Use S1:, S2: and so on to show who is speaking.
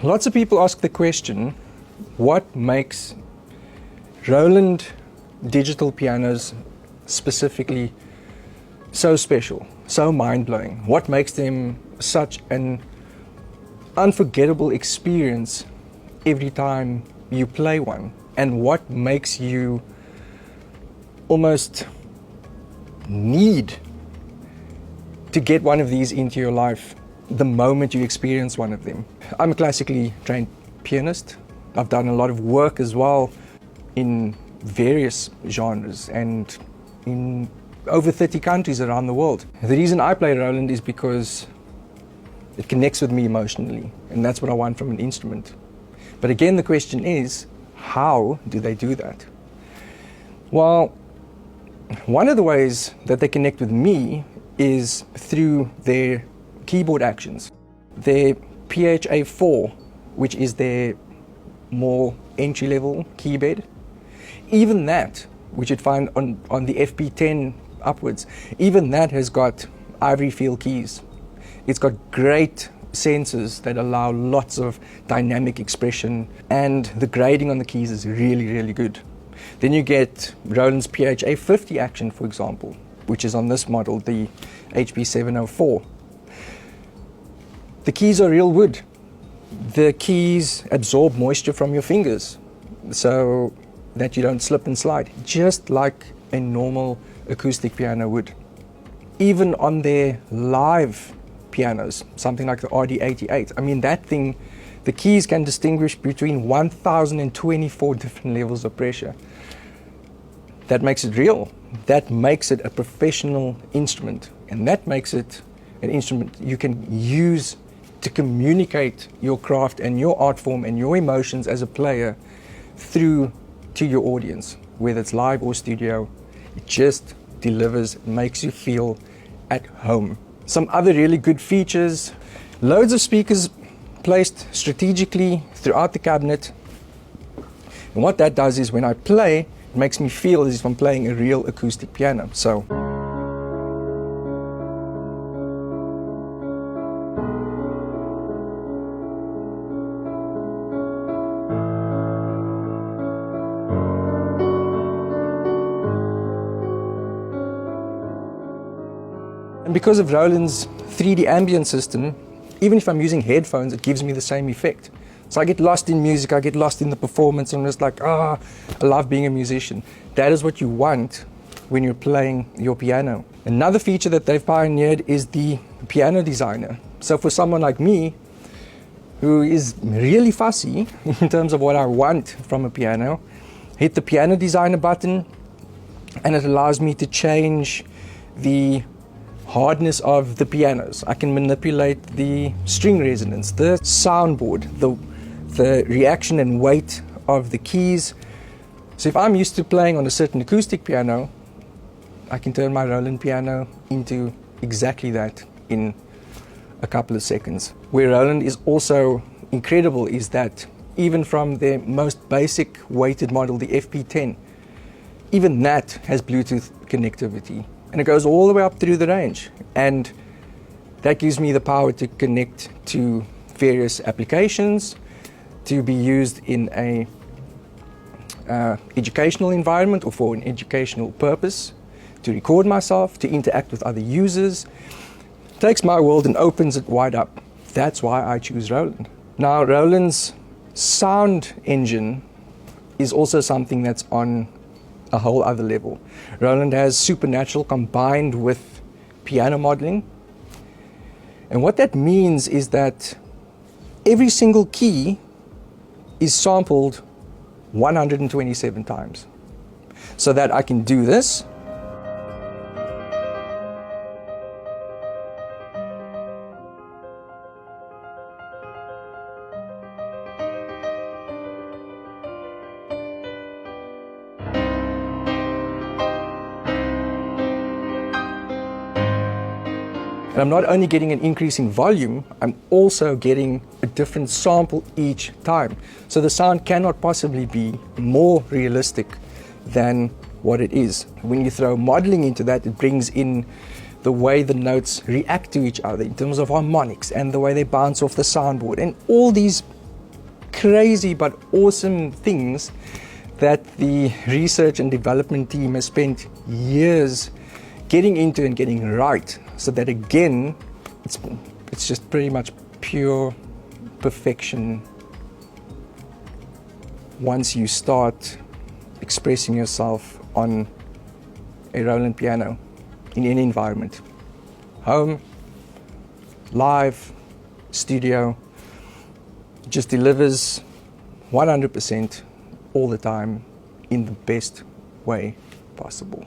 S1: Lots of people ask the question, what makes Roland digital pianos specifically so special, so mind-blowing? What makes them such an unforgettable experience every time you play one? And what makes you almost need to get one of these into your life the moment you experience one of them? I'm a classically trained pianist. I've done a lot of work as well in various genres and in over 30 countries around the world. The reason I play Roland is because it connects with me emotionally, and that's what I want from an instrument. But again, the question is, how do they do that? Well, one of the ways that they connect with me is through their keyboard actions. Their PHA4, which is their more entry-level keybed, even that, which you'd find on the FP10 upwards, even that has got ivory feel keys. It's got great sensors that allow lots of dynamic expression, and the grading on the keys is really, really good. Then you get Roland's Pha-50 Action, for example, which is on this model, the HP704. The keys are real wood. The keys absorb moisture from your fingers so that you don't slip and slide, just like a normal acoustic piano would. Even on their live pianos, something like the RD88, I mean, that thing, the keys can distinguish between 1,024 different levels of pressure. That makes it real. That makes it a professional instrument, and that makes it an instrument you can use to communicate your craft and your art form and your emotions as a player through to your audience, whether it's live or studio. It just delivers, makes you feel at home. Some other really good features, loads of speakers placed strategically throughout the cabinet. And what that does is when I play, it makes me feel as if I'm playing a real acoustic piano. So. And because of Roland's 3D ambient system, even if I'm using headphones, it gives me the same effect. So I get lost in music, I get lost in the performance, and I'm just like, I love being a musician. That is what you want when you're playing your piano. Another feature that they've pioneered is the piano designer. So for someone like me, who is really fussy in terms of what I want from a piano, hit the piano designer button, and it allows me to change the hardness of the pianos. I can manipulate the string resonance, the soundboard, the reaction and weight of the keys. So if I'm used to playing on a certain acoustic piano, I can turn my Roland piano into exactly that in a couple of seconds. Where Roland is also incredible is that even from their most basic weighted model, the FP10, even that has Bluetooth connectivity. And it goes all the way up through the range. And that gives me the power to connect to various applications, to be used in a educational environment or for an educational purpose, to record myself, to interact with other users. It takes my world and opens it wide up. That's why I choose Roland. Now, Roland's sound engine is also something that's on a whole other level. Roland has Supernatural combined with piano modeling. And what that means is that every single key is sampled 127 times. So that I can do this. And I'm not only getting an increase in volume, I'm also getting a different sample each time. So the sound cannot possibly be more realistic than what it is. When you throw modeling into that, it brings in the way the notes react to each other in terms of harmonics and the way they bounce off the soundboard and all these crazy but awesome things that the research and development team has spent years getting into and getting right, so that again, it's just pretty much pure perfection once you start expressing yourself on a Roland piano in any environment. Home, live, studio, just delivers 100% all the time in the best way possible.